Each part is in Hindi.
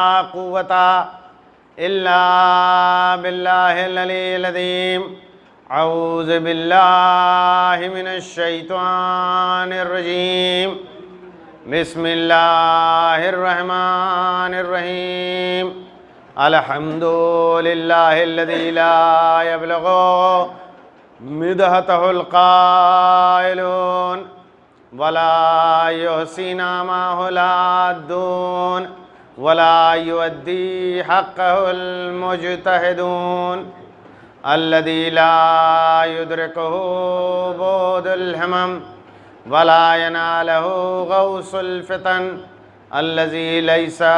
क़ुव्वता इल्ला बिल्लाहिल अलीय्यिल अज़ीम। औज़ु बिल्लाहि मिनश शैतानिर रजीम। बिस्मिल्लाहिर रहमानिर रहीम। अल्हम्दुलिल्लाहिल्लज़ी ला यब्लुगु मिदहतहुल क़ाइलून वला युहसीना माहुल आद्दून वला युअद्दी हक़्क़हुल मुज्तहिदून अल्लज़ी ला युद्रिकुहु बुअदुल हमम वला यनालहु गौसुल फ़ितन अल्लज़ी लैसा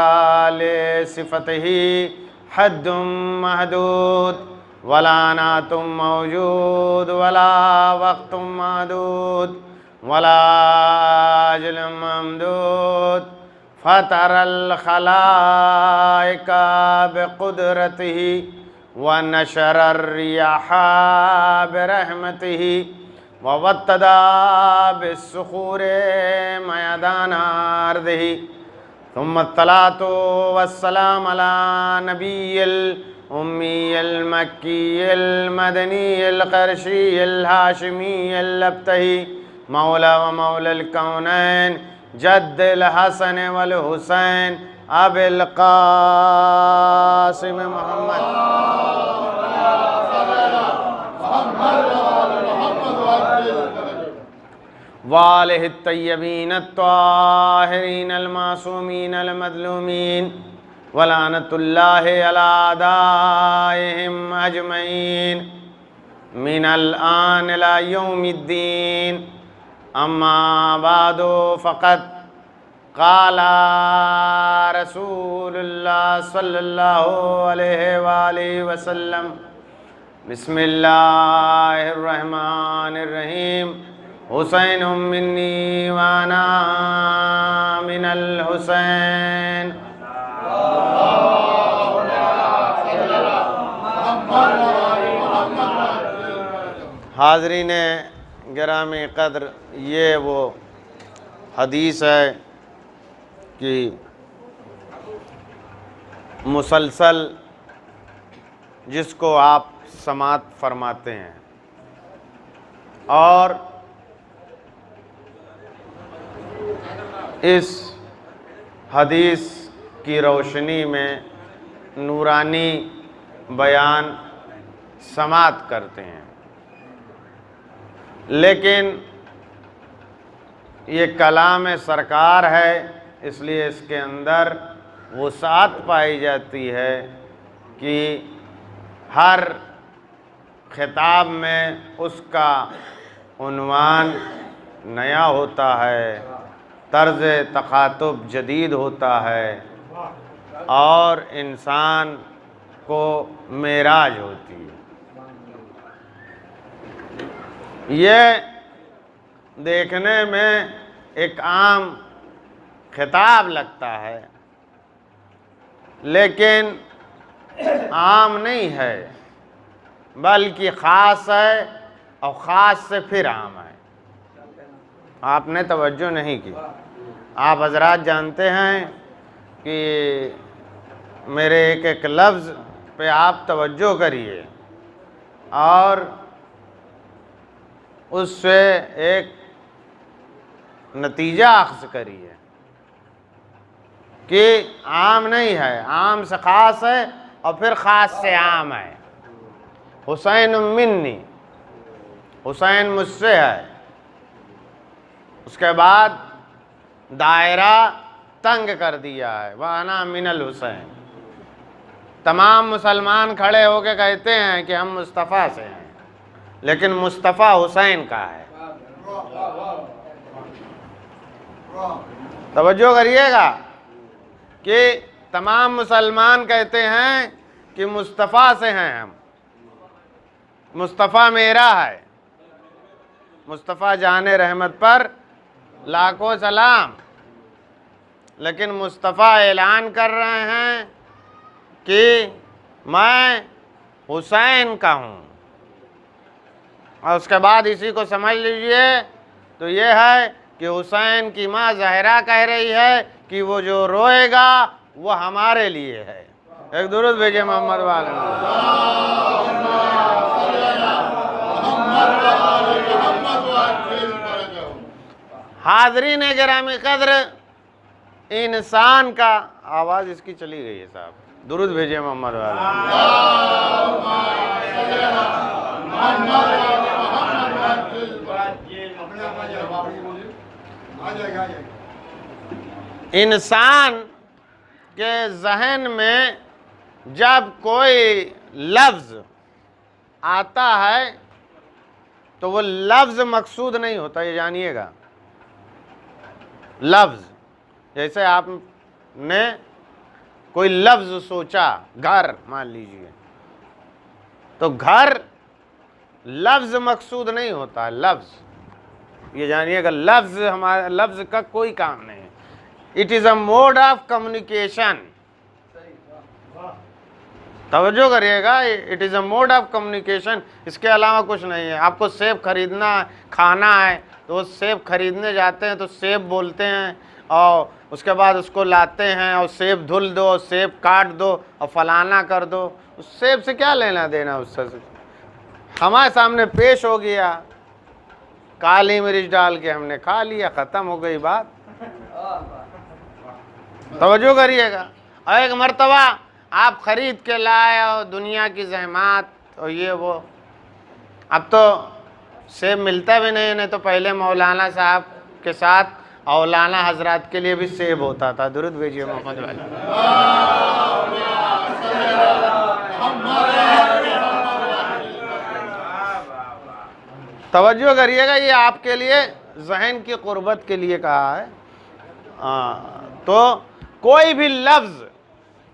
लिसिफ़तिही हद्दुम महदूद वला नातुम मौजूद वला वक़्तुम महदूद वला अजलुम ममदूद फ़तरल ख़लाइक़ा बिक़ुदरतिही व नशरर रियाहा बिरहमतिही व वत्तदा बिस्सुख़ूरि मयदान अर्दिही सुम्मा अस्सलातु वस्सलामु अला नबिय्यिल उम्मिय्यिल मक्किय्यिल मदनिय्यिल क़ुरैशिय्यिल हाशिमिय्यिल अब्तही मौला व मौलल कौनैन जद्दिल हसन वल हुसैन अबिल क़ासिम मोहम्मद वालिहि तय्यबीन अत्ताहिरीन अलमासूमीन अलमज़लूमीन वलानतुल्लाहि अला अदाइहिम अजमईन मिनल आन इला यौमिद्दीन। अम्मा बादु फ़क़द क़ाला रसूलुल्लाह सल्लल्लाहु अलैहि वालिहि वसल्लम बिस्मिल्लाहिर रहमानिर रहीम। हुसैनुम मिन्नी व अना मिनल हुसैन। हाज़रीन गिरामी क़द्र, ये वो हदीस है कि मुसलसल जिसको आप समात फरमाते हैं और इस हदीस की रोशनी में नूरानी बयान समात करते हैं। लेकिन ये कलाम सरकार है, इसलिए इसके अंदर वसाअत पाई जाती है कि हर खिताब में उसका उन्वान नया होता है, तर्ज़ तख़ातुब जदीद होता है और इंसान को मेराज होती है। ये देखने में एक आम खिताब लगता है, लेकिन आम नहीं है, बल्कि ख़ास है और ख़ास से फिर आम है। आपने तवज्जो नहीं की। आप हज़रात जानते हैं कि मेरे एक एक लफ्ज़ पे आप तवज्जो करिए और उससे एक नतीजा अख़ज़ करिए कि आम नहीं है, आम से ख़ास है और फिर ख़ास से आम है। हुसैन मिन्नी, हुसैन मुझसे है। उसके बाद दायरा तंग कर दिया है, वह अना मिनल हुसैन। तमाम मुसलमान खड़े होकर कहते हैं कि हम मुस्तफ़ा से हैं, लेकिन मुस्तफ़ा हुसैन का है। तवज्जो करिएगा कि तमाम मुसलमान कहते हैं कि मुस्तफ़ा से हैं हम, मुस्तफ़ा मेरा है। मुस्तफ़ा जाने रहमत पर लाखों सलाम, लेकिन मुस्तफ़ा ऐलान कर रहे हैं कि मैं हुसैन का हूँ। और उसके बाद इसी को समझ लीजिए तो ये है कि हुसैन की माँ ज़हरा कह रही है कि वो जो रोएगा वो हमारे लिए है। एक दुरूद भेजिए मोहम्मद वाले। हाज़रीन गिरामी कद्र, इंसान का आवाज़ इसकी चली गई है साहब, दुरूद भेजिए मोहम्मद वाले। इंसान के जहन में जब कोई लफ्ज़ आता है तो वो लफ्ज़ मकसूद नहीं होता, ये जानिएगा। लफ्ज़, जैसे आपने कोई लफ्ज़ सोचा, घर मान लीजिए, तो घर लफ्ज़ मकसूद नहीं होता। लफ्ज़, ये जानिएगा, लफ्ज़ हमारा, लफ्ज़ का कोई काम नहीं है। It is a mode of communication. तवज्जो करिएगा, it is a mode of communication, इसके अलावा कुछ नहीं है। आपको सेब खरीदना है, खाना है, तो वो सेब खरीदने जाते हैं तो सेब बोलते हैं, और उसके बाद उसको लाते हैं और सेब धुल दो, सेब काट दो और फलाना कर दो। उस सेब से क्या लेना देना उससे? हमारे सामने पेश हो गया, काली मिर्च डाल के हमने खा लिया, ख़त्म हो गई बात। तवज्जो करिएगा। और एक मर्तबा आप ख़रीद के लाए और दुनिया की ज़हमत और ये वो, अब तो सेब मिलता भी नहीं, नहीं तो पहले मौलाना साहब के साथ औलाना हजरात के लिए भी सेब होता था। दुरूद भेजिए मोहम्मद वाले। तवज्जो करिएगा, ये आपके लिए जहन की कुर्बत के लिए कहा है। तो कोई भी लफ्ज़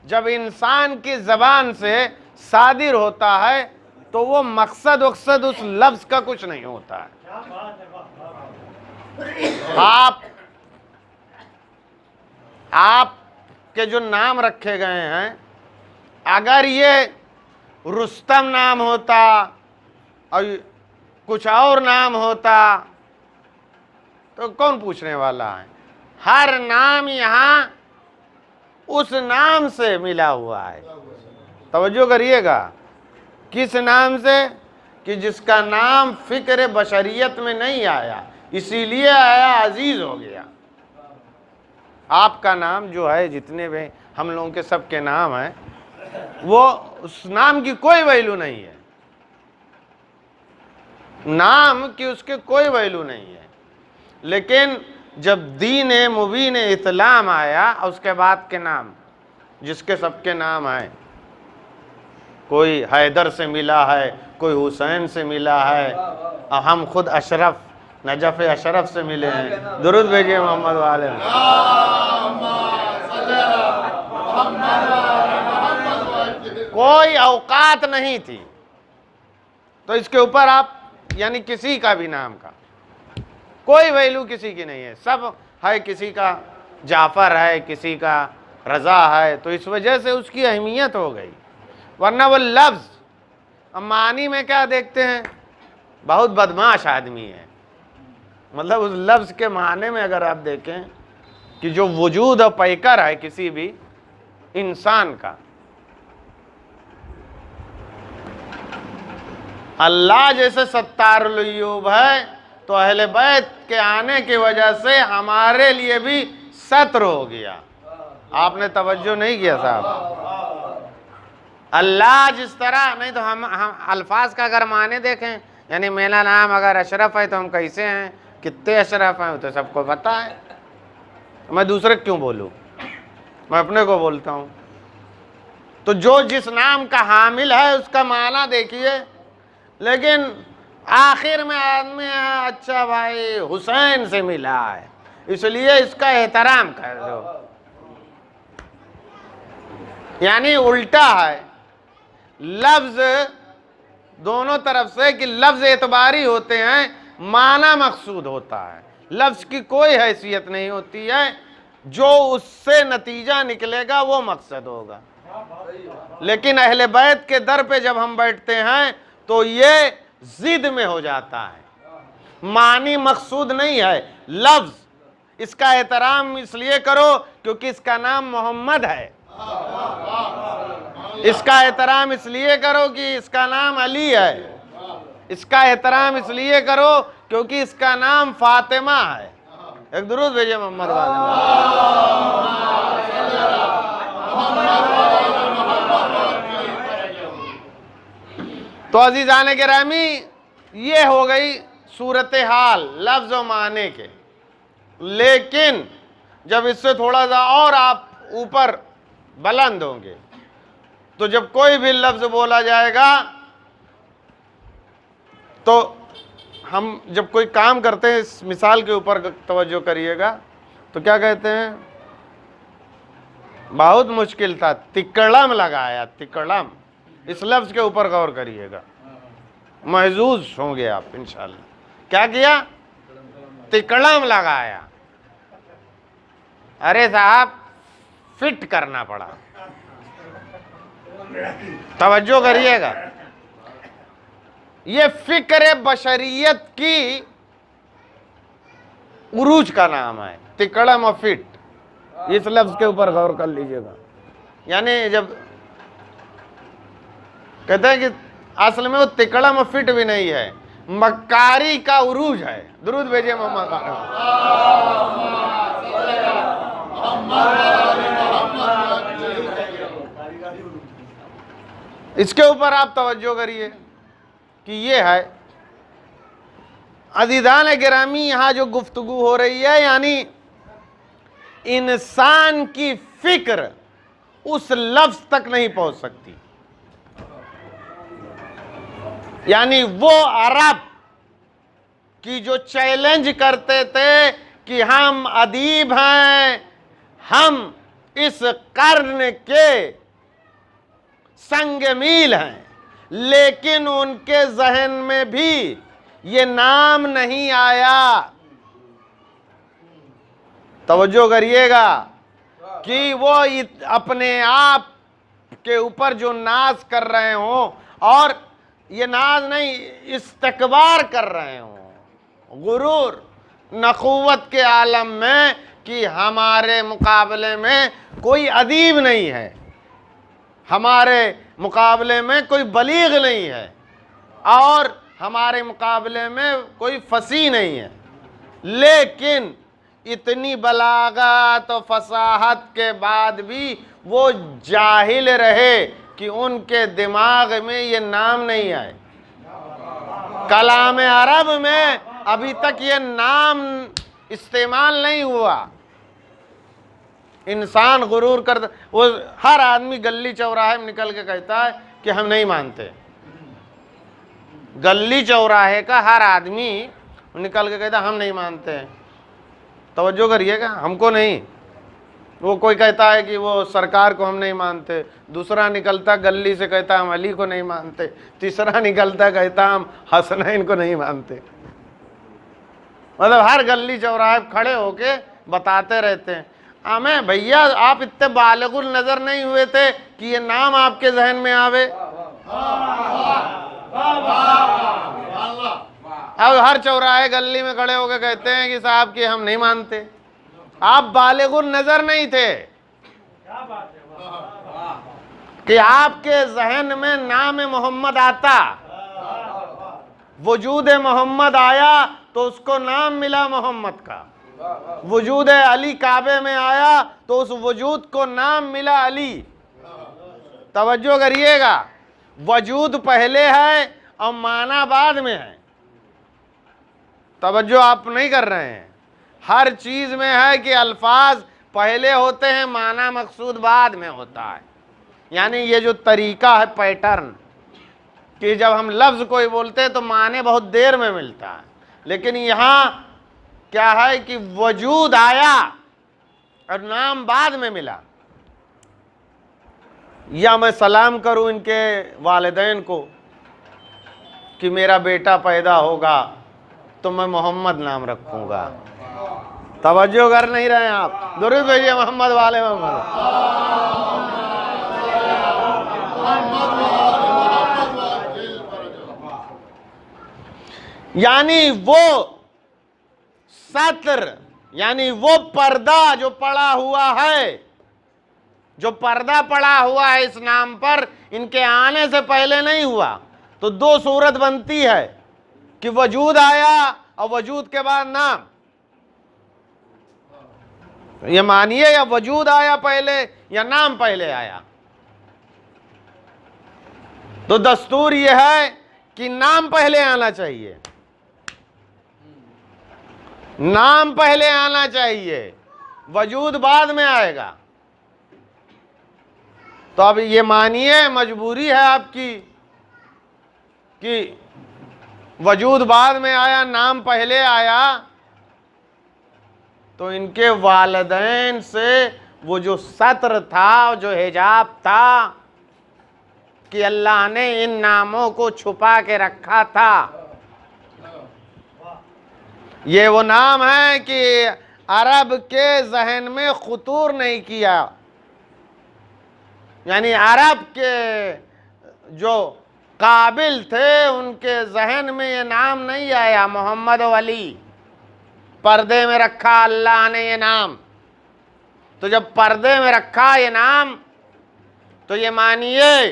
जब इंसान की ज़बान से सादिर होता है तो वो मकसद वक़सद उस लफ्ज़ का कुछ नहीं होता है। आप के जो नाम रखे गए हैं, अगर ये रुस्तम नाम होता और कुछ और नाम होता तो कौन पूछने वाला है? हर नाम यहाँ उस नाम से मिला हुआ है। तवज्जो करिएगा, किस नाम से? कि जिसका नाम फिक्र बशरियत में नहीं आया, इसीलिए आया, अजीज हो गया। आपका नाम जो है, जितने भी हम लोगों के सबके नाम हैं, वो उस नाम की कोई वैल्यू नहीं है। नाम की उसके कोई वैल्यू नहीं है। लेकिन जब दीन मुबीन इस्लाम आया, उसके बाद के नाम, जिसके सबके नाम हैं, कोई हैदर से मिला है, कोई हुसैन से मिला है, और हम खुद अशरफ, नजफ़ अशरफ से मिले हैं। दुरूद भेजिए मोहम्मद वाले। कोई औकात नहीं थी, तो इसके ऊपर आप, यानी किसी का भी नाम का कोई वैल्यू किसी की नहीं है। सब है, किसी का जाफ़र है, किसी का रज़ा है, तो इस वजह से उसकी अहमियत हो गई। वरना वो लफ्ज़ मानी में क्या देखते हैं? बहुत बदमाश आदमी है। मतलब उस लफ्ज़ के माने में अगर आप देखें कि जो वजूद और पैकर है किसी भी इंसान का, अल्लाह जैसे सत्तारुल अय्यूब है, तो अहले बैत के आने की वजह से हमारे लिए भी सत्र हो गया। आपने तवज्जो नहीं किया साहब। अल्लाह जिस तरह, नहीं तो हम अल्फाज का अगर माने देखें, यानी मेरा नाम अगर अशरफ है तो हम कैसे हैं, कितने अशरफ हैं, तो सबको पता है। मैं दूसरे क्यों बोलूँ, मैं अपने को बोलता हूँ। तो जो जिस नाम का हामिल है उसका माना देखिए। लेकिन आखिर में आदमी है, अच्छा भाई हुसैन से मिला है इसलिए इसका एहतराम कर दो, यानी उल्टा है। लफ्ज़ दोनों तरफ से, कि लफ्ज़ एतबारी होते हैं, माना मकसूद होता है। लफ्ज़ की कोई हैसियत नहीं होती है, जो उससे नतीजा निकलेगा वो मकसद होगा। लेकिन अहले बैत के दर पे जब हम बैठते हैं तो ये जिद में हो जाता है, मानी मकसूद नहीं है। लफ्ज़ इसका एहतराम इसलिए करो क्योंकि इसका नाम मोहम्मद है। इसका एहतराम इसलिए करो कि इसका नाम अली है। इसका एहतराम इसलिए करो क्योंकि इसका नाम फातिमा है। एक दुरूद भेजिए मोहम्मद वाले। तो अजीजान गिरामी, ये हो गई सूरत हाल लफ्ज और माने के। लेकिन जब इससे थोड़ा सा और आप ऊपर बुलंद होंगे तो जब कोई भी लफ्ज बोला जाएगा तो हम जब कोई काम करते हैं, इस मिसाल के ऊपर तवज्जो करिएगा, तो क्या कहते हैं, बहुत मुश्किल था, तिकड़म लगाया, तिकड़म। इस लफ्ज के ऊपर गौर करिएगा, महजूज होंगे आप इंशाअल्लाह। क्या किया? तिकड़म लगाया। अरे साहब, फिट करना पड़ा। तवज्जो करिएगा, ये फिक्र बशरियत की उरूज का नाम है, तिकड़म और फिट। इस लफ्ज के ऊपर गौर कर लीजिएगा। यानी जब कहते हैं कि असल में वो तिकड़म और फिट भी नहीं है, मक्कारी का उरूज है। दुरूद भेजिए मोहम्मद। इसके ऊपर आप तवज्जो करिए कि ये है अज़ीज़ान गिरामी, यहां जो गुफ्तगू हो रही है, यानी इंसान की फिक्र उस लफ्ज तक नहीं पहुंच सकती। यानी वो अरब की जो चैलेंज करते थे कि हम अदीब हैं, हम इस कर्न के संगमील हैं, लेकिन उनके जहन में भी ये नाम नहीं आया। तवज्जो करिएगा कि वो अपने आप के ऊपर जो नाज कर रहे हो, और ये नाज नहीं, इस्तकबार कर रहे हो, गुरूर, नखुवत के आलम में कि हमारे मुकाबले में कोई अदीब नहीं है, हमारे मुकाबले में कोई बलीग नहीं है, और हमारे मुकाबले में कोई फसी नहीं है। लेकिन इतनी बलागत और फसाहत के बाद भी वो जाहिल रहे कि उनके दिमाग में ये नाम नहीं आए। कलाम अरब में अभी तक ये नाम इस्तेमाल नहीं हुआ। इंसान गुरूर कर, वो हर आदमी गली चौराहे में निकल के कहता है कि हम नहीं मानते। गली चौराहे का हर आदमी निकल के कहता हम नहीं मानते। तवज्जो करिएगा, हमको नहीं। वो कोई कहता है कि वो सरकार को हम नहीं मानते, दूसरा निकलता गली से कहता हम अली को नहीं मानते, तीसरा निकलता कहता हम हसनैन को नहीं मानते। मतलब हर गली चौराहे खड़े होके बताते रहते हैं। हमें भैया आप इतने बालिगुल नजर नहीं हुए थे कि ये नाम आपके जहन में आवे। अब हर चौराहे गली में खड़े होके कहते हैं कि साहब कि हम नहीं मानते। आप बालिगुल नजर नहीं थे कि आपके जहन में नाम मोहम्मद आता। वजूद मोहम्मद आया तो उसको नाम मिला मोहम्मद का। वजूद अली काबे में आया तो उस वजूद को नाम मिला अली। तवज्जो करिएगा, वजूद पहले है और माना बाद में है। तवज्जो आप नहीं कर रहे हैं। हर चीज में है कि अल्फाज पहले होते हैं, माना मकसूद बाद में होता है। यानी ये जो तरीका है, पैटर्न, कि जब हम लफ्ज कोई बोलते हैं तो माने बहुत देर में मिलता है, लेकिन यहाँ क्या है कि वजूद आया और नाम बाद में मिला। या मैं सलाम करूं इनके वालिदैन को कि मेरा बेटा पैदा होगा तो मैं मोहम्मद नाम रखूंगा। तवज्जो कर नहीं रहे हैं आप। दुरूद भेजिए मोहम्मद वाले मोहम्मद। यानी वो सत्र यानी वो पर्दा जो पड़ा हुआ है, जो पर्दा पड़ा हुआ है इस नाम पर, इनके आने से पहले नहीं हुआ। तो दो सूरत बनती है कि वजूद आया और वजूद के बाद नाम। ये मानिए या वजूद आया पहले या नाम पहले आया। तो दस्तूर यह है कि नाम पहले आना चाहिए, नाम पहले आना चाहिए, वजूद बाद में आएगा। तो अब ये मानिए मजबूरी है आपकी कि वजूद बाद में आया, नाम पहले आया। तो इनके वालिदैन से वो जो सत्र था, जो हिजाब था कि अल्लाह ने इन नामों को छुपा के रखा था, ये वो नाम है कि अरब के जहन में खुतूर नहीं किया। यानी अरब के जो काबिल थे उनके जहन में ये नाम नहीं आया, मोहम्मद वली। पर्दे में रखा अल्लाह ने ये नाम। तो जब पर्दे में रखा ये नाम, तो ये मानिए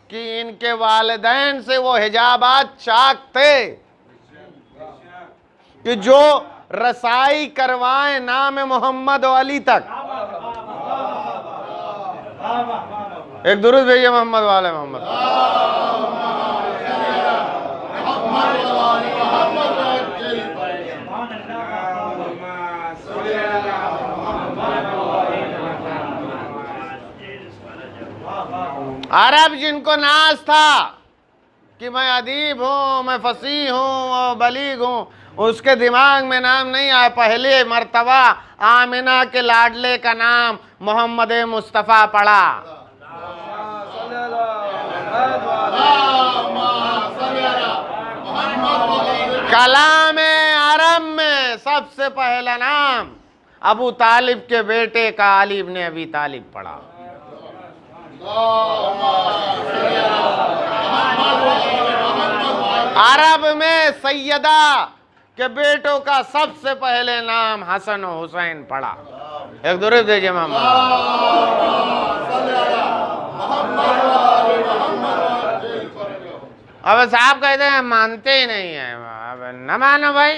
कि इनके वालिदैन से वो हिजाबात चाक थे कि जो रसाई करवाए नाम मोहम्मद अली तक। एक दुरूद भेजिए मोहम्मद वाले मोहम्मद। अरब जिनको नाज था कि मैं अदीब हूँ, मैं फसीह हूँ और बलीग हूँ, उसके दिमाग में नाम नहीं आया। पहले मर्तबा आमिना के लाडले का नाम मोहम्मद मुस्तफ़ा पड़ा। कलाम अरब में सबसे पहला नाम अबू तालिब के बेटे का अली इब्न अबी तालिब पड़ा। अरब में सैयदा के बेटों का सबसे पहले नाम हसन और हुसैन पड़ा। एक दुरूद दीजिए मोहम्मद। अब साहब कहते हैं मानते ही नहीं है। अब न मानो भाई।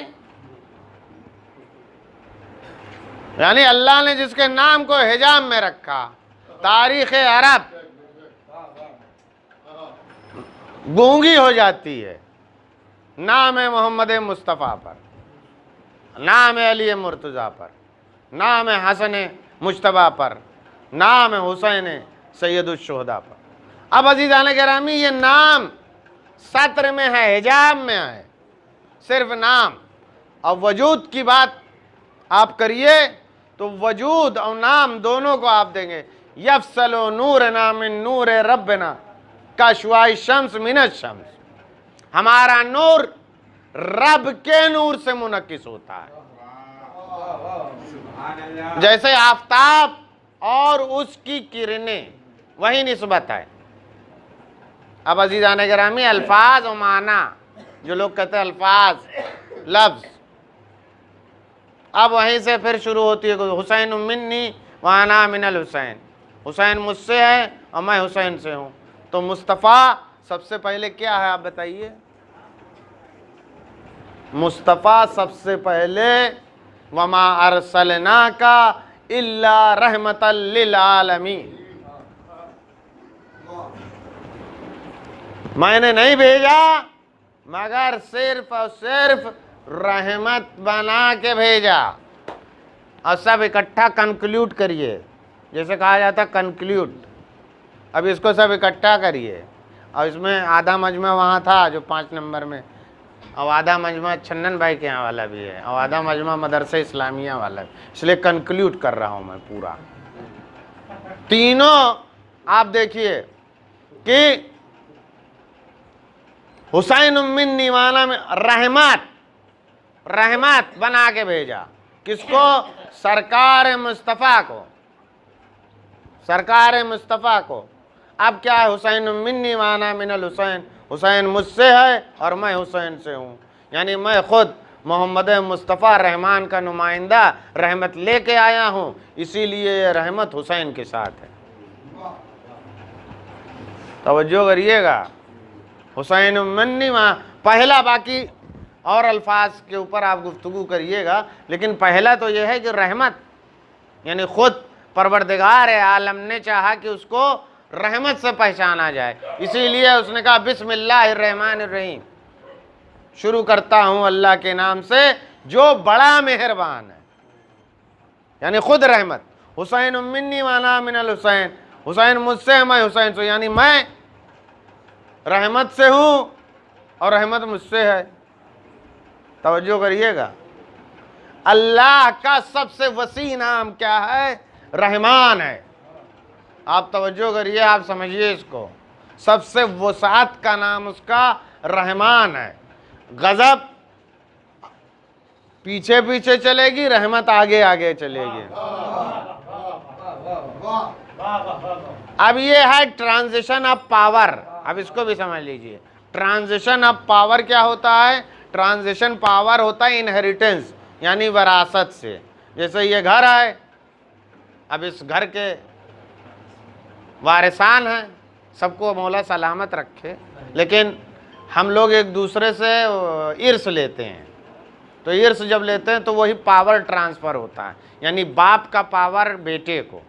यानी अल्लाह ने जिसके नाम को हिजाब में रखा, तारीख अरब गूंगी हो जाती है। नाम है मोहम्मद मुस्तफ़ा पर, नाम है अली मुर्तज़ा पर, नाम है हसन मुज्तबा पर, नाम है हुसैन सैयदुश्शुहदा पर। अब अज़ीज़ान गिरामी, ये नाम सत्र में है, हिजाब में है, सिर्फ नाम। और वजूद की बात आप करिए तो वजूद और नाम दोनों को आप देंगे। यफसलो नूरना मिन नूर रब्बना कशवाई शम्स मिनत शम्स। हमारा नूर रब के नूर से मुनक्किस होता है, जैसे आफताब और उसकी किरणें, वही निस्बत है। अब अजीज़ान गिरामी, अल्फाज और माना, जो लोग कहते हैं अल्फाज लफ्ज़, अब वहीं से फिर शुरू होती है। हुसैन मिन्नी व अना मिनल हुसैन, हुसैन मुझसे है और मैं हुसैन से हूँ। तो मुस्तफ़ा सबसे पहले क्या है आप बताइए? मुस्तफ़ा सबसे पहले वमा अरसलनाका इल्ला रहमतल लिल आलमीन, मैंने नहीं भेजा मगर सिर्फ और सिर्फ रहमत बना के भेजा। और सब इकट्ठा कंक्लूड करिए, जैसे कहा जाता कंक्लूड। अब इसको सब इकट्ठा करिए। और इसमें आधा मजमा वहाँ था जो 5 नंबर में, और आधा मजमा छन्नन भाई के यहाँ वाला भी है, और आधा मजमा मदरसा इस्लामिया वाला है। इसलिए कंक्लूड कर रहा हूँ मैं पूरा। तीनों आप देखिए कि हुसैन मिन्नी वाला में रहमत बना के भेजा। किसको? सरकार मुस्तफ़ा को, सरकार मुस्तफ़ा को। अब क्या है? हुसैन मिन्नी वाना मिनल हुसैन, हुसैन मुझसे है और मैं हुसैन से हूँ। यानी मैं खुद मोहम्मद मुस्तफ़ा रहमान का नुमाइंदा रहमत लेके आया हूँ, इसीलिए ये रहमत हुसैन के साथ है। तवज्जो करिएगा, हुसैन मिन्नी पहला, बाकी और अल्फाज के ऊपर आप गुफ्तगू करिएगा, लेकिन पहला तो यह है कि रहमत यानी खुद परवरदिगार आलम ने चाहा कि उसको रहमत से पहचाना जाए, इसीलिए उसने कहा बिस्मिल्लाहिर्रहमानिर्रहीम, शुरू करता हूं अल्लाह के नाम से जो बड़ा मेहरबान है, यानी खुद रहमत। हुसैन मिन्नी वाना मिनल हुसैन, हुसैन मुझसे, मैं हुसैन से, यानी मैं रहमत से हूं और रहमत मुझसे है। तवज्जो करिएगा, अल्लाह का सबसे वसी नाम क्या है? रहमान है। आप तवज्जो करिए, आप समझिए इसको, सबसे वसात का नाम उसका रहमान है। गजब पीछे पीछे चलेगी, रहमत आगे आगे चलेगी। अब ये है ट्रांजिशन ऑफ पावर, अब इसको भी समझ लीजिए। ट्रांजिशन ऑफ पावर क्या होता है? ट्रांजिशन पावर होता है इनहेरिटेंस, यानी विरासत से। जैसे ये घर है, अब इस घर के वारिसान हैं, सबको मौला सलामत रखे, लेकिन हम लोग एक दूसरे से इर्स लेते हैं, तो इर्स जब लेते हैं तो वही पावर ट्रांसफ़र होता है, यानी बाप का पावर बेटे को,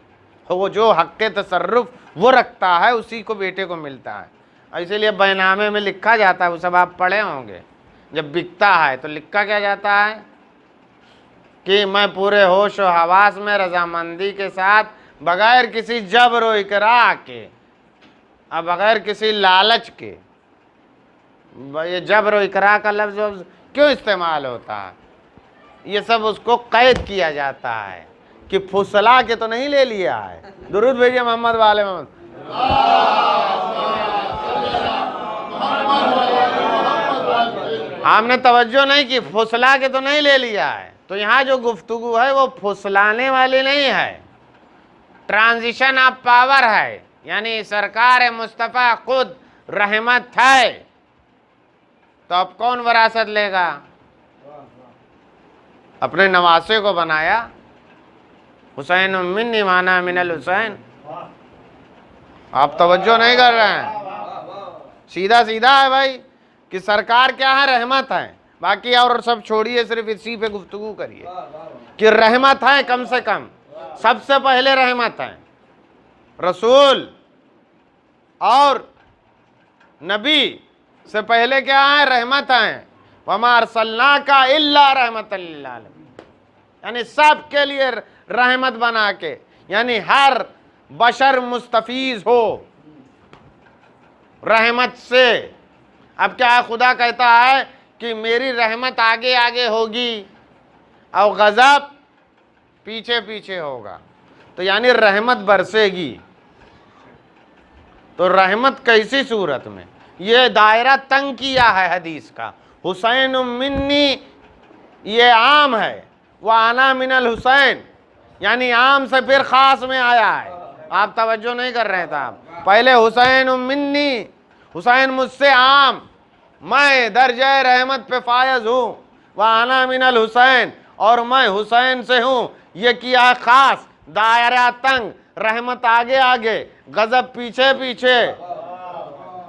वो जो हक़ तसर्रुफ वो रखता है उसी को बेटे को मिलता है। इसीलिए बैनामे में लिखा जाता है, वो सब आप पढ़े होंगे, जब बिकता है तो लिखा क्या जाता है कि मैं पूरे होश व हवास में रजामंदी के साथ, बगैर किसी जबर व इकराह के, अब बगैर किसी लालच के, ये जबर व इकराह का लफ्ज़ क्यों इस्तेमाल होता है? ये सब उसको कैद किया जाता है कि फुसला के तो नहीं ले लिया है। दुरूद भेजिए मोहम्मद वाले मोहम्मद। हमने तवज्जो नहीं की, फुसला के तो नहीं ले लिया है। तो यहाँ जो गुफ्तगू है वो फुसलाने वाली नहीं है, ट्रांजिशन ऑफ पावर है, यानी सरकार मुस्तफ़ा खुद रहमत है। तो अब कौन वरासत लेगा? अपने नवासे को बनाया हुसैन मिन्नी माना मिनल हुसैन। आप तवज्जो नहीं कर रहे हैं, सीधा सीधा है भाई कि सरकार क्या है? रहमत है। बाकी और सब छोड़िए, सिर्फ इसी पे गुफ्तगू करिए कि रहमत है। कम से कम सबसे पहले रहमत है, रसूल और नबी से पहले क्या है? रहमत है। वमा अरसलनाका इल्ला रहमतल लिल आलमीन, यानी सब के लिए रहमत बना के, यानी हर बशर मुस्तफीज हो रहमत से। अब क्या खुदा कहता है कि मेरी रहमत आगे आगे होगी और गजब पीछे पीछे होगा, तो यानी रहमत बरसेगी। तो रहमत कैसी सूरत में? ये दायरा तंग किया है हदीस का। हुसैन मिन्नी ये आम है, वह आना मिनल हुसैन, यानी आम से फिर खास में आया है। आप तवज्जो नहीं कर रहे थे आप, पहले हुसैन मिन्नी, हुसैन मुझसे आम, मैं दर्जे रहमत पे फायज हूँ, वह आना मिनल हुसैन, और मैं हुसैन से हूँ। ये किया खास, दायरा तंग, रहमत आगे आगे, गजब पीछे पीछे।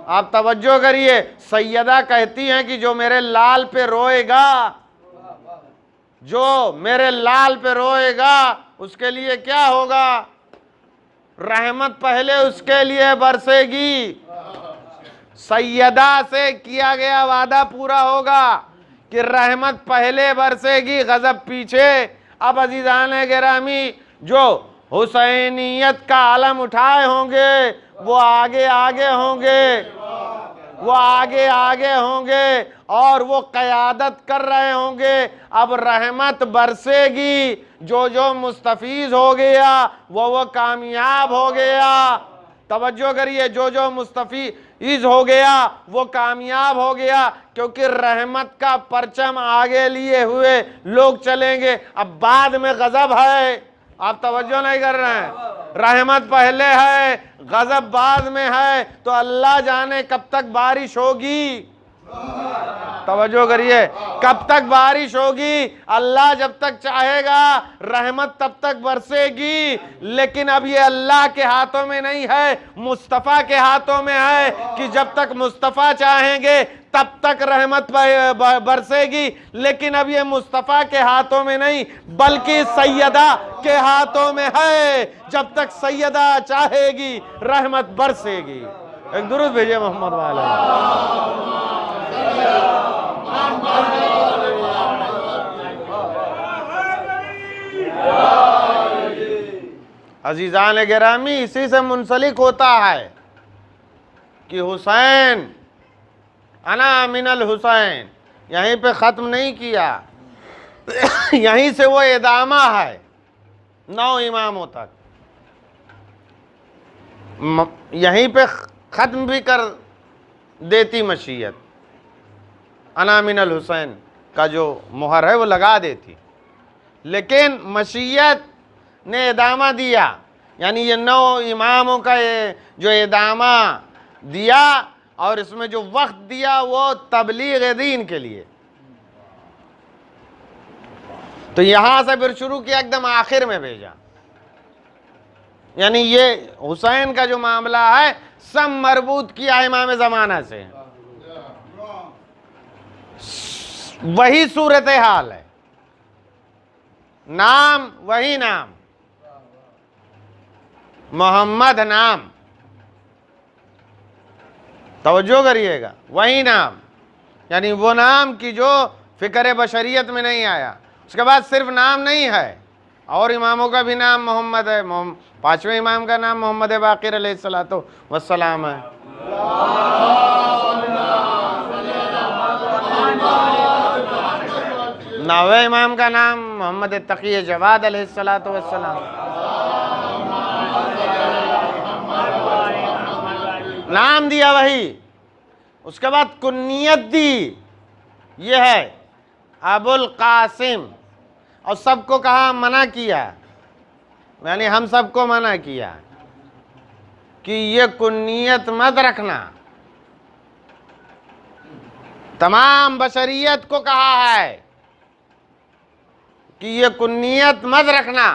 आप तवज्जो करिए, सैयदा कहती हैं कि जो मेरे लाल पे रोएगा, जो मेरे लाल पे रोएगा उसके लिए क्या होगा? रहमत पहले उसके लिए बरसेगी। सैयदा से किया गया वादा पूरा होगा कि रहमत पहले बरसेगी, गजब पीछे। अब अजीजान गिरामी, जो हुसैनियत का आलम उठाए होंगे वो आगे आगे होंगे, वो आगे आगे होंगे और वो क़यादत कर रहे होंगे। अब रहमत बरसेगी, जो जो मुस्तफीज हो गया वो कामयाब हो गया। तवज्जो करिए, जो जो मुस्तफीज हो गया वो कामयाब हो गया, क्योंकि रहमत का परचम आगे लिए हुए लोग चलेंगे। अब बाद में गजब है, आप तवज्जो नहीं कर रहे हैं। रहमत पहले है, गजब बाद में है, तो अल्लाह जाने कब तक बारिश होगी। तवज्जो करिए, कब तक बारिश होगी? अल्लाह जब तक चाहेगा रहमत तब तक बरसेगी, लेकिन अब ये अल्लाह के हाथों में नहीं है, मुस्तफ़ा के हाथों में है कि जब तक मुस्तफ़ा चाहेंगे तब तक रहमत बरसेगी। लेकिन अब ये मुस्तफ़ा के हाथों में नहीं बल्कि सैयदा के हाथों में है। जब तक सैयदा चाहेगी रहमत बरसेगी। एक दुरूद भेजिए मोहम्मद वाले। अजीजान गिरामी, इसी से मुंसलिक होता है कि हुसैन अना मिनल हुसैन यहीं पे ख़त्म नहीं किया, यहीं से वो इदामा है 9 इमामों तक, यहीं पे ख़त्म भी कर देती मशीयत। अना मिनल हुसैन का जो मुहर है वो लगा देती, लेकिन मशीयत ने इदामा दिया, यानी ये 9 इमामों का ये जो इदामा दिया और इसमें जो वक्त दिया वो तबलीग दीन के लिए। तो यहां से फिर शुरू किया, एकदम आखिर में भेजा। यानी ये हुसैन का जो मामला है सब मरबूत किया इमाम ज़माना से, वही सूरत हाल है, नाम वही नाम, मोहम्मद नाम, तवज्जो करिएगा, वही नाम, यानी वो नाम की जो फिक्र बशरियत में नहीं आया। उसके बाद सिर्फ नाम नहीं है, और इमामों का भी नाम मोहम्मद है। 5वें इमाम का नाम मोहम्मद बाक़िर अलैहिस्सलातो वस्सलाम है। 9वें इमाम का नाम मोहम्मद तक़ी जवाद अलैहिस्सलातो वस्सलाम। नाम दिया वही, उसके बाद कुन्नियत दी, ये है अबुल कासिम, और सबको कहा, मना किया, यानी हम सबको मना किया कि ये कुन्नियत मत रखना। तमाम बशरियत को कहा है कि ये कुन्नियत मत रखना,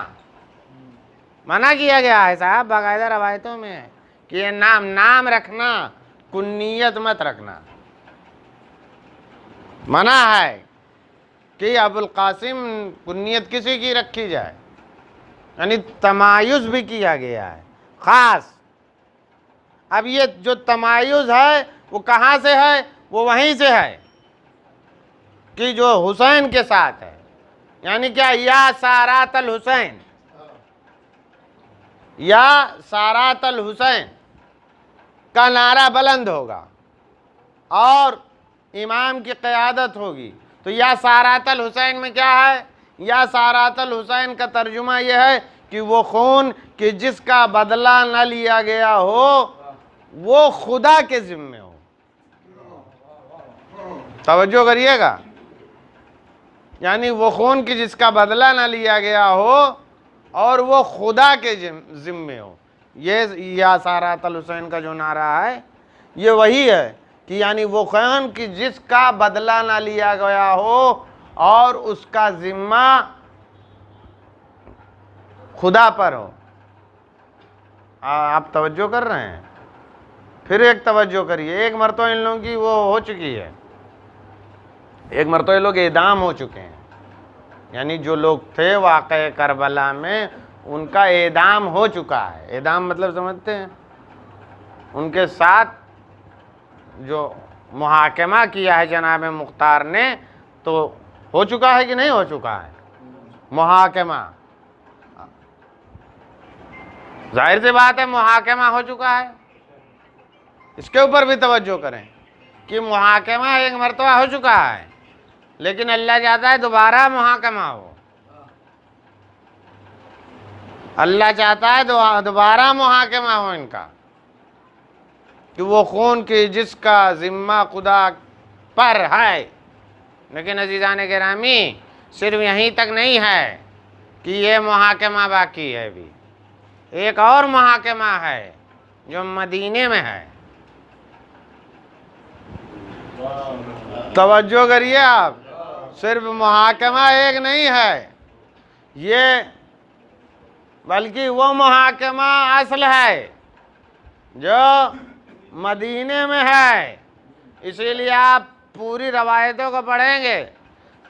मना किया गया है साहब, बाकायदा रवायतों में है कि ये नाम रखना, कुन्नियत मत रखना। मना है कि अबुल कासिम कुन्नियत किसी की रखी जाए, यानी तमायुज़ भी किया गया है ख़ास। अब ये जो तमायुज़ है वो कहाँ से है? वो वहीं से है कि जो हुसैन के साथ है, यानी क्या, या सारातल हुसैन, या सारातल हुसैन का नारा बुलंद होगा और इमाम की क़यादत होगी। तो या सारातल हुसैन में क्या है? या सारातल हुसैन का तर्जुमा यह है कि वो खून कि जिसका बदला न लिया गया हो वो खुदा के ज़िम्मे हो। तवज्जो करिएगा, यानी वो खून कि जिसका बदला न लिया गया हो और वो खुदा के ज़िम्मे हो। ये या सारातल हुसैन का जो नारा है ये वही है कि यानी वो खून कि जिसका बदला ना लिया गया हो और उसका ज़िम्मा खुदा पर हो। आप तवज्जो कर रहे हैं? फिर एक तवज्जो करिए, एक मरतबा इन लोगों की वो हो चुकी है, एक मरतबा लोग एदाम हो चुके हैं, यानी जो लोग थे वाक़े करबला में उनका एदाम हो चुका है। एदाम मतलब समझते हैं? उनके साथ जो मुहाकमा किया है जनाब मुख्तार ने, तो हो चुका है कि नहीं हो चुका है मुहाकमा? जाहिर सी बात है मुहाकमा हो चुका है। इसके ऊपर भी तवज्जो करें कि मुहाकमा एक मरतबा हो चुका है, लेकिन अल्लाह चाहता है दोबारा मुहाकमा हो। अल्लाह चाहता है दोबारा मुहाकमा हो इनका, कि वो खून की जिसका ज़िम्मा खुदा पर है। लेकिन अज़ीज़ान गिरामी, सिर्फ यहीं तक नहीं है कि ये मुहाकमा बाकी है, भी एक और मुहाकमा है जो मदीने में है। तवज्जो करिए आप, सिर्फ मुहाकमा एक नहीं है ये, बल्कि वो मुहाकमा असल है जो मदीने में है। इसीलिए आप पूरी रवायतों को पढ़ेंगे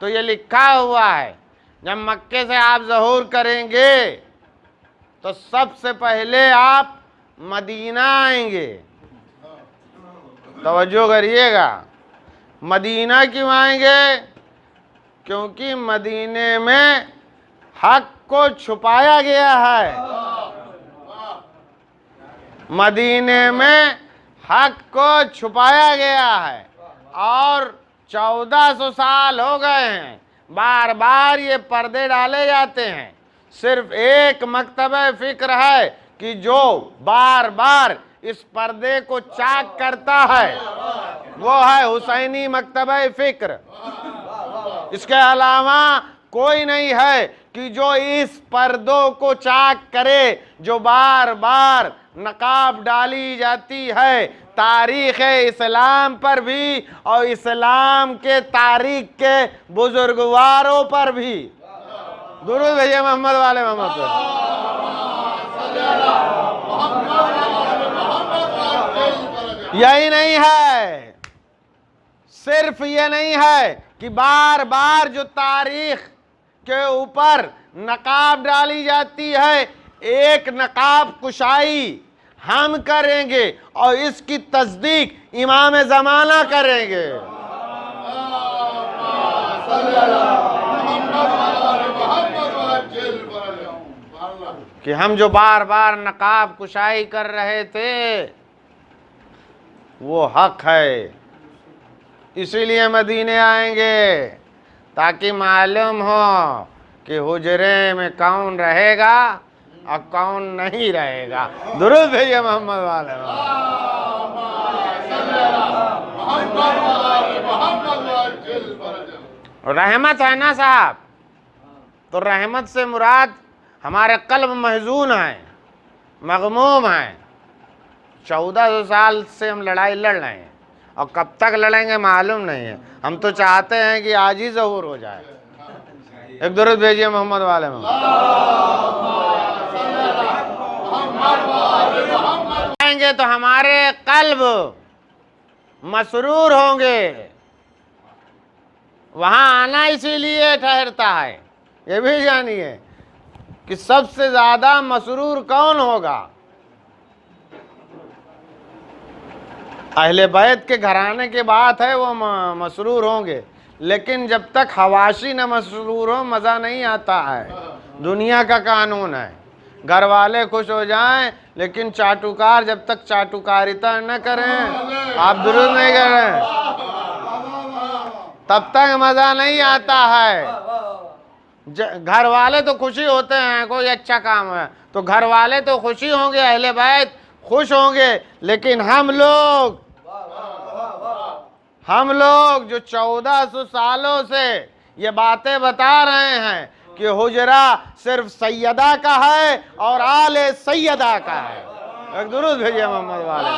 तो ये लिखा हुआ है, जब मक्के से आप ज़हूर करेंगे तो सबसे पहले आप मदीना आएंगे। तवज्जो करिएगा, मदीना क्यों आएंगे? क्योंकि मदीने में हक को छुपाया गया है। मदीने में हक को छुपाया गया है और 1400 साल हो गए हैं, बार बार ये पर्दे डाले जाते हैं। सिर्फ एक मकतबे फिक्र है कि जो बार बार इस पर्दे को चाक करता है, वो है हुसैनी मकतबे फिक्र। इसके अलावा कोई नहीं है कि जो इस पर्दों को चाक करे, जो बार बार नकाब डाली जाती है तारीख़ इस्लाम पर भी और इस्लाम के तारीख़ के बुजुर्गवारों पर भी। दुरूद भेजिए मोहम्मद वाले मोहम्मद पर। यही नहीं है, सिर्फ ये नहीं है कि बार बार जो तारीख के ऊपर नकाब डाली जाती है, एक नकाब कुशाई हम करेंगे और इसकी तस्दीक इमाम ज़माना करेंगे। कि हम जो बार बार नकाब कुशाई कर रहे थे वो हक है, इसीलिए मदीने आएंगे ताकि मालूम हो कि हुजरे में कौन रहेगा और कौन नहीं रहेगा। दुरूद भेजिए मोहम्मद वाले। रहमत है ना साहब, तो रहमत से मुराद हमारे कल्ब महजून है, मगमूम है। 1400 साल से हम लड़ाई लड़ रहे हैं और कब तक लड़ेंगे मालूम नहीं है। हम तो चाहते हैं कि आज ही ज़हूर हो जाए। एक दुरूद भेजिए मोहम्मद वाले में। आएंगे तो हमारे कल्ब मसरूर होंगे। वहां आना इसीलिए ठहरता है, ये भी जानिए कि सबसे ज्यादा मसरूर कौन होगा। अहले बैत के घराने की बात है, वो मसरूर होंगे, लेकिन जब तक हवाशी न मसरूर हो मज़ा नहीं आता है। दुनिया का कानून है, घर वाले खुश हो जाएं, लेकिन चाटुकार जब तक चाटुकारिता न करें, आप दुरुस्त नहीं कर रहे, तब तक मज़ा नहीं आता है। घर वाले तो खुशी होते हैं, कोई अच्छा काम है तो घर वाले तो खुशी होंगे, अहले बैत खुश होंगे, लेकिन हम लोग जो 1400 सालों से ये बातें बता रहे हैं कि हुजरा सिर्फ सैयदा का है और आले सैयदा का है। एक दुरूद भेजिए मोहम्मद वाले।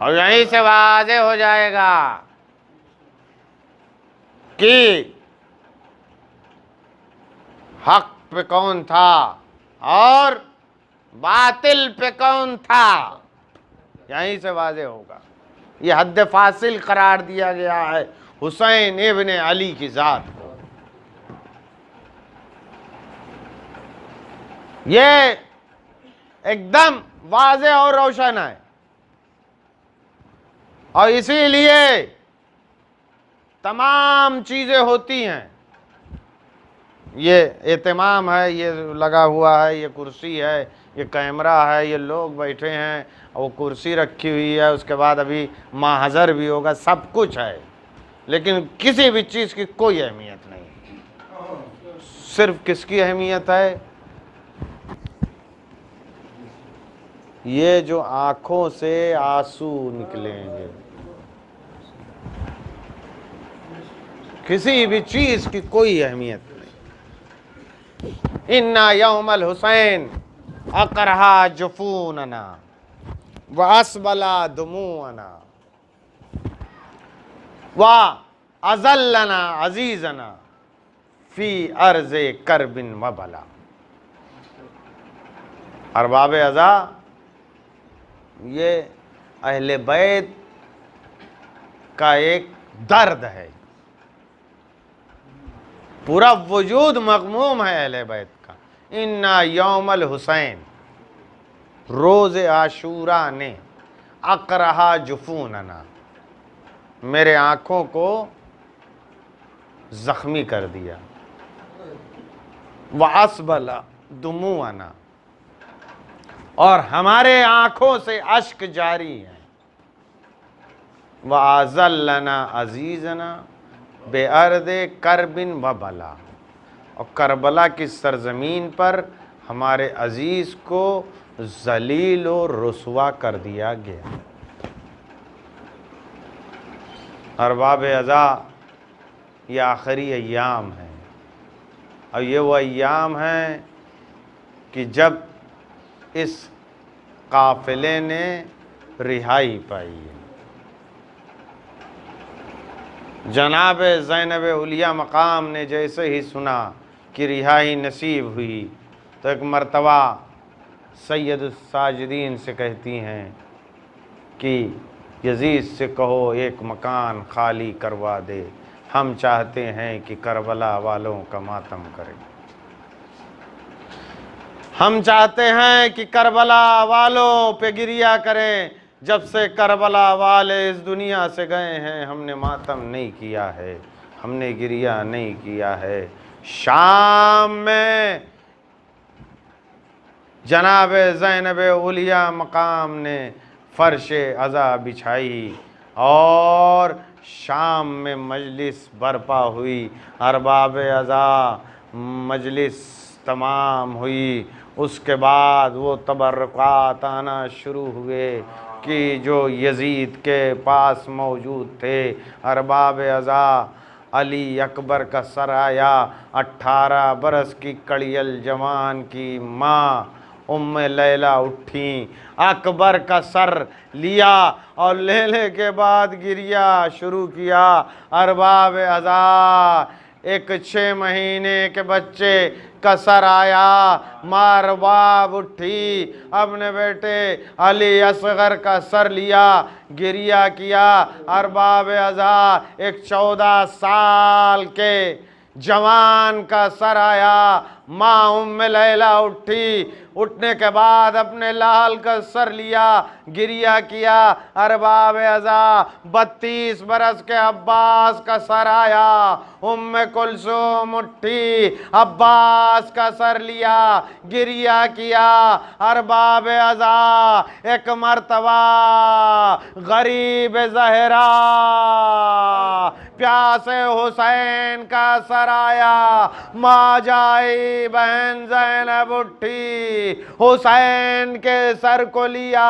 और यहीं से वाज़े हो जाएगा कि हक पे कौन था और बातिल पे कौन था, यहीं से वाज़े होगा। ये हद फासिल करार दिया गया है हुसैन इब्न अली की ज़ात को। ये एकदम वाज़े और रोशन है और इसीलिए तमाम चीज़ें होती हैं। ये एहतमाम है, ये लगा हुआ है, ये कुर्सी है, ये कैमरा है, ये लोग बैठे हैं, वो कुर्सी रखी हुई है, उसके बाद अभी माहज़र भी होगा, सब कुछ है, लेकिन किसी भी चीज़ की कोई अहमियत नहीं। सिर्फ किसकी अहमियत है? ये जो आँखों से आंसू निकलेंगे, किसी भी चीज़ की कोई अहमियत नहीं। इन्ना यौमल हुसैन अकरहा जुफूनना व असबला दुमुअना व अजल्लना अजीजना फी अर्ज करबिन व बला। अरबाब अज़ा, ये अहले बैत का एक दर्द है, पूरा वजूद मगमूम है अहले बैत का। इन्ना यौमल हुसैन, रोज़ आशूरा ने अकरहा जुफूनना, मेरे आँखों को ज़ख्मी कर दिया। व असबला दुमुअना, और हमारे आँखों से अश्क जारी है। व आज़ल्लना अजीज़ना बेअर्दे करबिन व बला, और करबला की सरजमीन पर हमारे अजीज़ को जलील और रुसवा कर दिया गया। अरबाब अज़ा, ये आखिरी अय्याम है, और ये वो अय्याम है कि जब इस काफ़िले ने रिहाई पाई है। जनाब ज़ैनब उलिया मकाम ने जैसे ही सुना कि रिहाई नसीब हुई तो एक मर्तबा सैयद साजिदीन से कहती हैं कि यजीद से कहो एक मकान खाली करवा दे, हम चाहते हैं कि करबला वालों का मातम करें। हम चाहते हैं कि करबला वालों पे गिरिया करें। जब से करबला वाले इस दुनिया से गए हैं हमने मातम नहीं किया है, हमने गिरिया नहीं किया है। शाम में जनाब ज़ैनब उलिया मकाम ने फर्श अज़ा बिछाई और शाम में मजलिस बरपा हुई। अरबाब अज़ा मजलिस तमाम हुई। उसके बाद वो तबर्रुकात आना शुरू हुए कि जो यजीद के पास मौजूद थे। अरबाब अज़ा, अली अकबर का सर आया। 18 बरस की कड़ियल जवान की माँ उम्मे लैला उठी, अकबर का सर लिया और लेने के बाद गिरिया शुरू किया। अरबाब अज़ा, एक 6 महीने के बच्चे का सर आया। मारबाब उठी, अपने बेटे अली असगर का सर लिया, गिरिया किया। अरबाब अज़ा, एक 14 साल के जवान का सर आया। माँ उम्मे लैला उठी, उठने के बाद अपने लाल का सर लिया, गिरिया किया। अरबाब अज़ा, 32 बरस के अब्बास का सर आया। उम्मे कुलसूम उठी, अब्बास का सर लिया, गिरिया किया। अरबाब अज़ा, एक मर्तबा गरीब ज़हरा प्यासे हुसैन का सर आया। माँ जाई बहन ज़ैनब उठी, हुसैन के सर को लिया,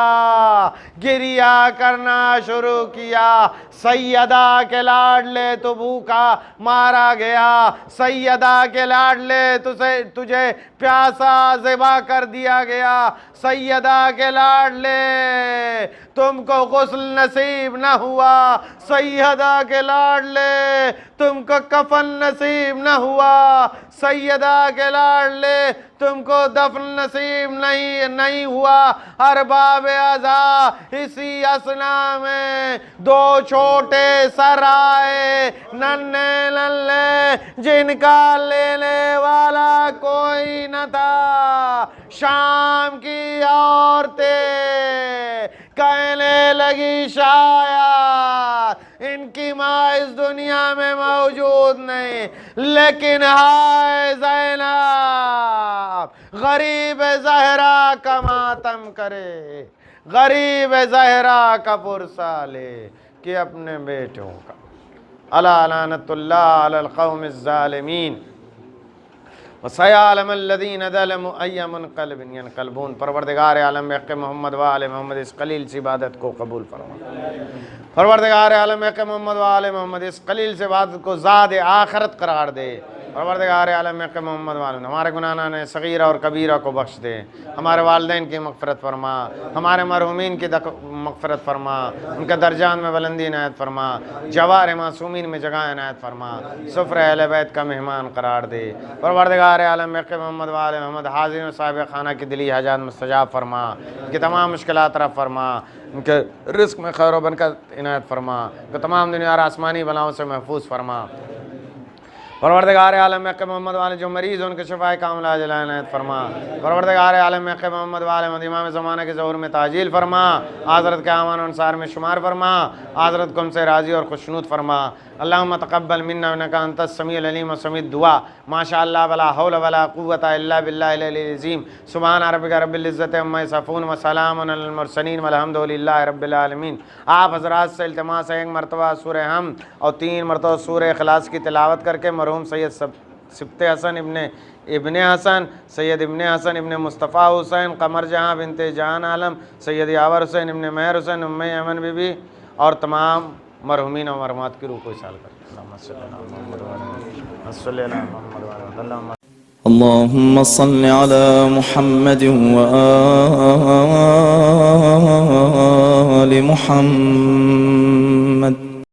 गिरिया करना शुरू किया। सैयदा के लाडले तो भूखा मारा गया, सैयदा के लाडले तुझे प्यासा ज़िबा कर दिया गया। सैयदा के लाडले, तुमको गुस्ल नसीब न हुआ। सैयदा के लाडले, तुमको कफन नसीब न हुआ। सैयदा के लाडले, तुमको दफन नसीब नहीं हुआ। अरबाब अज़ा, इसी असना में 2 छोटे सर आए, नन्हे नन्हे, जिनका लेने वाला कोई न था। शाम की औरतें कहने लगी शायद इनकी माँ इस दुनिया में मौजूद नहीं, लेकिन हाय ज़ैनब गरीब ज़हरा का मातम करे, गरीब ज़हरा का पुरसा ले कि अपने बेटों का। अला लानतुल्लाह अलल क़ौमिज़ ज़ालिमीन वसयअलमुल्लज़ीन ज़लमू अय्य मुनक़लिबिन यनक़लिबून। परवरदिगार आलम हक़ मोहम्मद व आले मोहम्मद इस कलील सी इबादत को कबूल फरमा। परवरदिगार आलम हक़ मोहम्मद व आले मोहम्मद इस कलील से इबादत को ज़ाद आखिरत करार दे परवरदिगार आलम के मोहम्मद वाले हमारे गुनाह ने सगीरा और कबीरा को बख्श दे, हमारे वालिदैन की मग़फ़िरत फरमा, हमारे मरहूमीन की मग़फ़िरत फरमा, उनके दर्जात में बुलंदी इनायत फरमा, जवार मासूमीन में जगह इनायत फरमा, सुफ़्र अहले बैत का मेहमान करार दे। परवरदिगार आलम के मोहम्मद वाले मोहम्मद हाज़िर साहिब खाना की दिली हाजात मुस्तजाब फरमा, उनकी तमाम मुश्किलात रफ़ फरमा, उनके रिस्क में खैर बनकर इनायत फरमा, उनको तमाम दुनिया और आसमानी बलाओं से महफूज फरमा। परवरदिगार आलम के मोहम्मद वाले जो मरीज़ उनके शिफाए कामिला इनायत फरमा। परवरदिगार आलम के मोहम्मद वाले इमाम ज़माना के ज़हूर में ताजील फरमा, हज़रत के आमान अंसार में शुमार फरमा, हज़रत को हमसे राज़ी और खुशनूद फरमा। अल्लाहुम्मा तक़ब्बल मिन्ना इन्नका अंतस समीउल अलीम व समीउद दुआ। माशाअल्लाह वला हौला वला कुव्वता इल्ला बिल्लाहिल अलीय्यिल अज़ीम। सुब्हान रब्बिका रब्बिल इज़्ज़ति अम्मा यसिफ़ून व सलामुन अलल मुरसलीन वल्हम्दुलिल्लाहि रब्बिल आलमीन। आप हज़रात से इल्तिमास है, एक मरतबा सूरह हम और 3 मरतबा सूरह इख़लास की तिलावत करके मरहूम सैयद सिब्ते हसन इब्ने हसन, सैयद इब्ने हसन इब्ने मुस्तफ़ा हुसैन, कमर जहाँ बिनते जहान आलम, सैयद यावर हुसैन इब्ने मेहर हुसैन, उम्मे अमन बीबी और तमाम मरहूमीन और मरहूमात की रूह को इसाल करते हैं। अल्लाहुम्मा सल्लि अला मुहम्मद व आलि मुहम्मद।